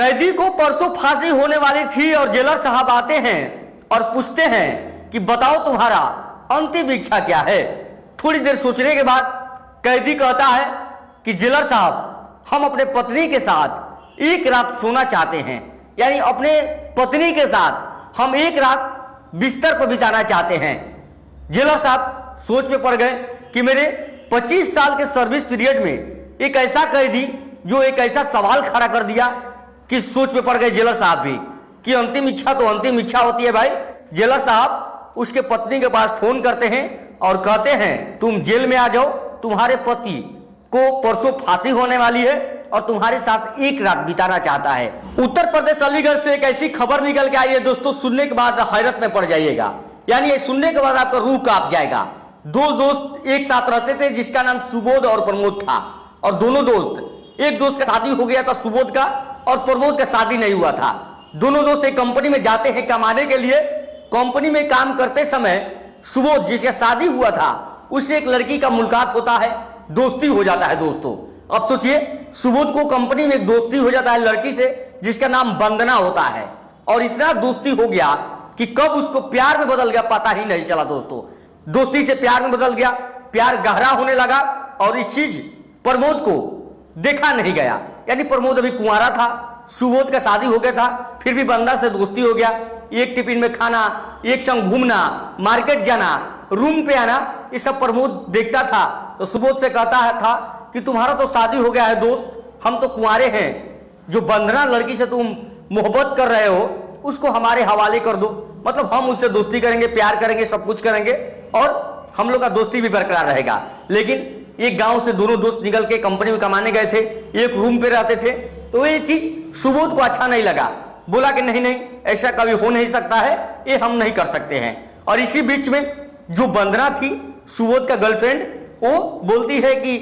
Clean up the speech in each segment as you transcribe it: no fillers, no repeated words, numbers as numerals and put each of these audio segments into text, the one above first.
कैदी को परसों फांसी होने वाली थी और जेलर साहब आते हैं और पूछते हैं कि बताओ तुम्हारा अंतिम इच्छा क्या है। थोड़ी देर सोचने के बाद कैदी कहता है कि जेलर साहब, हम अपने पत्नी के साथ एक रात सोना चाहते हैं, यानी अपने पत्नी के साथ हम एक रात बिस्तर पर बिताना चाहते हैं। जेलर साहब सोच में पड़ गए कि मेरे 25 साल के सर्विस पीरियड में एक ऐसा कैदी जो एक ऐसा सवाल खड़ा कर दिया कि सोच में पड़ गए जेलर साहब भी कि अंतिम इच्छा तो अंतिम इच्छा होती है भाई। जेलर साहब उसके पत्नी के पास फोन करते हैं और कहते हैं तुम जेल में आ जाओ, तुम्हारे पति को परसों फांसी होने वाली है और तुम्हारे साथ एक रात बिताना चाहता है। उत्तर प्रदेश अलीगढ़ से एक ऐसी खबर निकल के आई है दोस्तों, सुनने के बाद हैरत में पड़ जाइएगा, यानी ये सुनने के बाद आपका रूह कांप जाएगा। दो दोस्त एक साथ रहते थे जिसका नाम सुबोध और प्रमोद था, और दोनों दोस्त, एक दोस्त का शादी हो गया था सुबोध का और प्रमोद का शादी नहीं हुआ था। दोनों दोस्त एक कंपनी में जाते हैं कमाने के लिए। कंपनी में काम करते समय सुबोध जिसका शादी हुआ था उससे एक लड़की का मुलाकात होता है, दोस्ती हो जाता है दोस्तों। अब सोचिए सुबोध को कंपनी में एक दोस्ती हो जाता है लड़की से जिसका नाम वंदना होता है, और इतना दोस्ती हो गया कि कब उसको प्यार में बदल गया पता ही नहीं चला दोस्तों। दोस्ती से प्यार में बदल गया, प्यार गहरा होने लगा, और इस चीज प्रमोद को देखा नहीं गया, यानी प्रमोद अभी कुंवारा था, सुबोध का शादी हो गया था, फिर भी बंदा से दोस्ती हो गया। एक टिफिन में खाना, एक संग घूमना, मार्केट जाना, रूम पे आना, ये सब प्रमोद देखता था। तो सुबोध से कहता था कि तुम्हारा तो शादी हो गया है दोस्त, हम तो कुंवारे हैं, जो बंदना लड़की से तुम मोहब्बत कर रहे हो उसको हमारे हवाले कर दो, मतलब हम उससे दोस्ती करेंगे, प्यार करेंगे, सब कुछ करेंगे और हम लोग का दोस्ती भी बरकरार रहेगा। लेकिन एक गांव से दोनों दोस्त निकल के कंपनी में कमाने गए थे, एक रूम पे रहते थे, तो ये चीज सुबोध को अच्छा नहीं लगा। बोला कि नहीं नहीं, ऐसा कभी हो नहीं सकता है, ये हम नहीं कर सकते हैं। और इसी बीच में जो वंदना थी सुबोध का गर्लफ्रेंड, वो बोलती है कि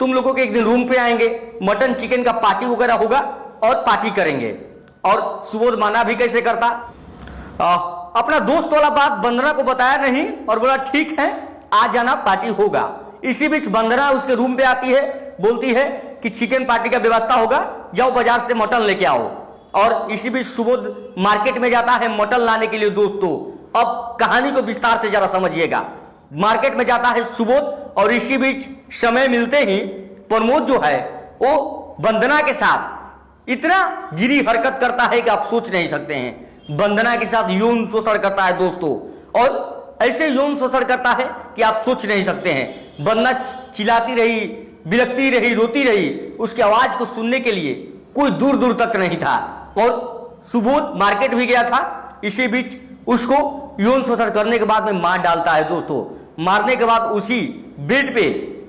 तुम लोगों के एक दिन रूम पे आएंगे, मटन चिकन का पार्टी वगैरह होगा और पार्टी करेंगे। और सुबोध माना भी कैसे करता, अपना दोस्त वाला बात वंदना को बताया नहीं और बोला ठीक है आ जाना, पार्टी होगा। इसी बीच वंदना उसके रूम पे आती है, बोलती है कि चिकन पार्टी का व्यवस्था होगा, जाओ बाजार से मटन लेके आओ। और इसी बीच सुबोध मार्केट में जाता है मटन लाने के लिए दोस्तों। अब कहानी को विस्तार से जरा समझिएगा। मार्केट में जाता है सुबोध और इसी बीच समय मिलते ही प्रमोद जो है वो वंदना के साथ इतना गिरी हरकत करता है कि आप सोच नहीं सकते हैं। वंदना के साथ यौन शोषण करता है दोस्तों, और ऐसे यौन शोषण करता है कि आप सोच नहीं सकते हैं। वंदना चिल्लाती रही, बिलखती रही, रोती रही, उसकी आवाज को सुनने के लिए कोई दूर दूर तक नहीं था। और सुबोध मार्केट भी गया था, इसी बीच उसको यौन शोषण करने के बाद में मार डालता है दोस्तों। मारने के बाद उसी बेड पे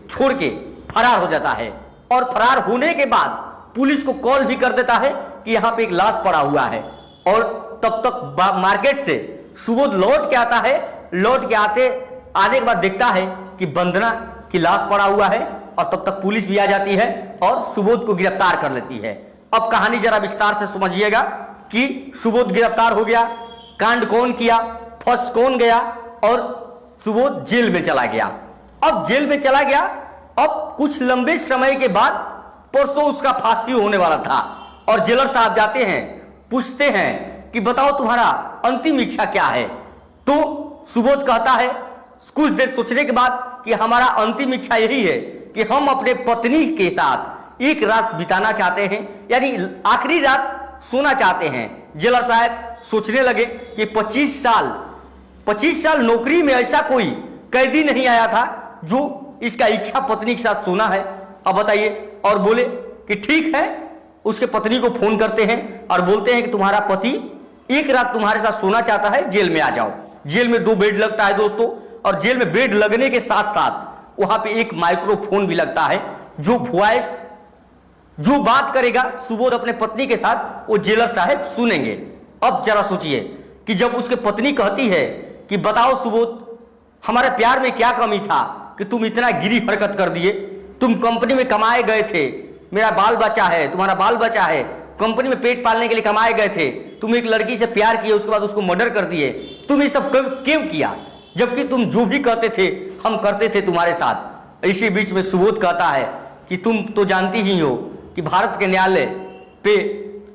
छोड़ के फरार हो जाता है, और फरार होने के बाद पुलिस को कॉल भी कर देता है कि यहाँ पे एक लाश पड़ा हुआ है। और तब तक मार्केट से सुबोध लौट के आता है, लौट के आने के बाद देखता है कि वंदना की लाश पड़ा हुआ है, और तब तक पुलिस भी आ जाती है और सुबोध को गिरफ्तार कर लेती है। अब कहानी जरा विस्तार से समझिएगा कि सुबोध गिरफ्तार हो गया, कांड कौन किया, फंस कौन गया, और सुबोध जेल में चला गया। अब जेल में चला गया, अब कुछ लंबे समय के बाद परसों उसका फांसी होने वाला था, और जेलर साहब जाते हैं, पूछते हैं कि बताओ तुम्हारा अंतिम इच्छा क्या है। तो सुबोध कहता है कुछ देर सोचने के बाद कि हमारा अंतिम इच्छा यही है कि हम अपने पत्नी के साथ एक रात बिताना चाहते हैं, यानी आखिरी रात सोना चाहते हैं। जेलर साहब सोचने लगे कि 25 साल नौकरी में ऐसा कोई कैदी नहीं आया था जो इसका इच्छा पत्नी के साथ सोना है। अब बताइए, और बोले कि ठीक है। उसके पत्नी को फोन करते हैं और बोलते हैं कि तुम्हारा पति एक रात तुम्हारे साथ सोना चाहता है, जेल में आ जाओ। जेल में 2 बेड लगता है दोस्तों, और जेल में बेड लगने के साथ साथ वहां पे एक माइक्रोफोन भी लगता है, जो वॉइस जो बात करेगा सुबोध अपने पत्नी के साथ वो जेलर साहब सुनेंगे। अब जरा सोचिए कि जब उसके पत्नी कहती है कि बताओ सुबोध, हमारे प्यार में क्या कमी था कि तुम इतना गिरी हरकत कर दिए, तुम कंपनी में कमाए गए थे, मेरा बाल बच्चा है, तुम्हारा बाल बच्चा है, कंपनी में पेट पालने के लिए कमाए गए थे, तुम एक लड़की से प्यार किए, उसके बाद उसको मर्डर कर दिए, तुम ये सब क्यों किया, जबकि तुम जो भी कहते थे हम करते थे तुम्हारे साथ। इसी बीच में सुबोध कहता है कि तुम तो जानती ही हो कि भारत के न्यायालय पे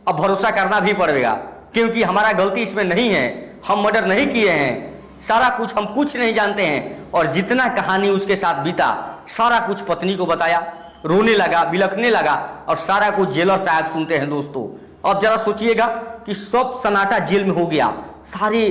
अब भरोसा करना भी पड़ेगा, क्योंकि हमारा गलती इसमें नहीं है, हम मर्डर नहीं किए हैं, सारा कुछ हम कुछ नहीं जानते हैं। और जितना कहानी उसके साथ बीता सारा कुछ पत्नी को बताया, रोने लगा, बिलखने लगा, और सारा कुछ जेलर साहब सुनते हैं दोस्तों। अब जरा सोचिएगा कि सब सन्नाटा जेल में हो गया, सारे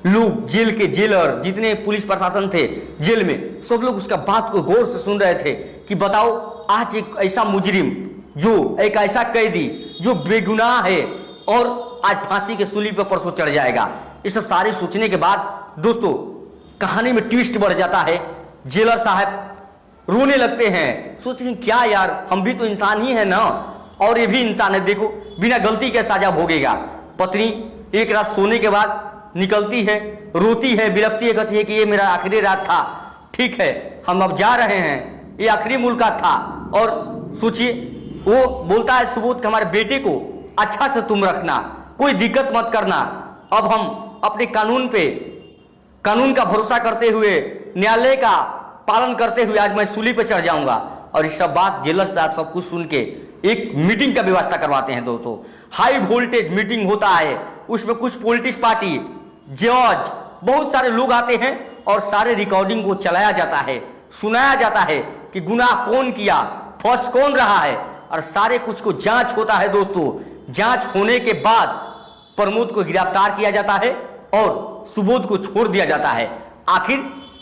लोग जेल के जेलर जितने पुलिस प्रशासन थे जेल में, सब लोग उसका बात को गौर से सुन रहे थे कि बताओ आज एक ऐसा मुजरिम, जो एक ऐसा कैदी जो बेगुनाह है और आज फांसी के सूली पर परसों चढ़ जाएगा। ये सब सारे सोचने के बाद दोस्तों कहानी में ट्विस्ट बढ़ जाता है। जेलर साहब रोने लगते हैं, सोचते हैं क्या यार, हम भी तो इंसान ही है ना, और ये भी इंसान है, देखो बिना गलती के सजा भोगेगा। पत्नी एक रात सोने के बाद निकलती है, रोती है, बिलखती है, कहती है कि ये मेरा आखिरी रात था, ठीक है हम अब जा रहे हैं, ये आखिरी मुलाकात था। और सोचिए वो बोलता है सुबोध कि हमारे बेटे को अच्छा से तुम रखना, कोई दिक्कत मत करना, अब हम अपने कानून का भरोसा करते हुए, न्यायालय का पालन करते हुए आज मैं सूली पे चढ़ जाऊंगा। और इस सब बात जेलर साहब सब कुछ सुन के एक मीटिंग का व्यवस्था करवाते हैं दोस्तों। हाई वोल्टेज मीटिंग होता है, उसमें कुछ पॉलिटिक्स पार्टी, जज, बहुत सारे लोग आते हैं और सारे रिकॉर्डिंग को चलाया जाता है, सुनाया जाता है कि गुनाह कौन किया, फर्स्ट कौन रहा है, और सारे कुछ को जांच होता है दोस्तों। जांच होने के बाद प्रमोद को गिरफ्तार किया जाता है और सुबोध को छोड़ दिया जाता है। आखिर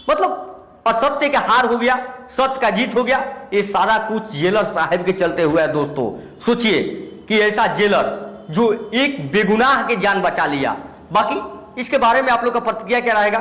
मतलब असत्य का हार हो गया, सत्य का जीत हो गया। ये सारा कुछ जेलर साहब के चलते हुआ है दोस्तों। सोचिए कि ऐसा जेलर जो एक बेगुनाह के जान बचा लिया। बाकी इसके बारे में आप लोग का प्रतिक्रिया क्या रहेगा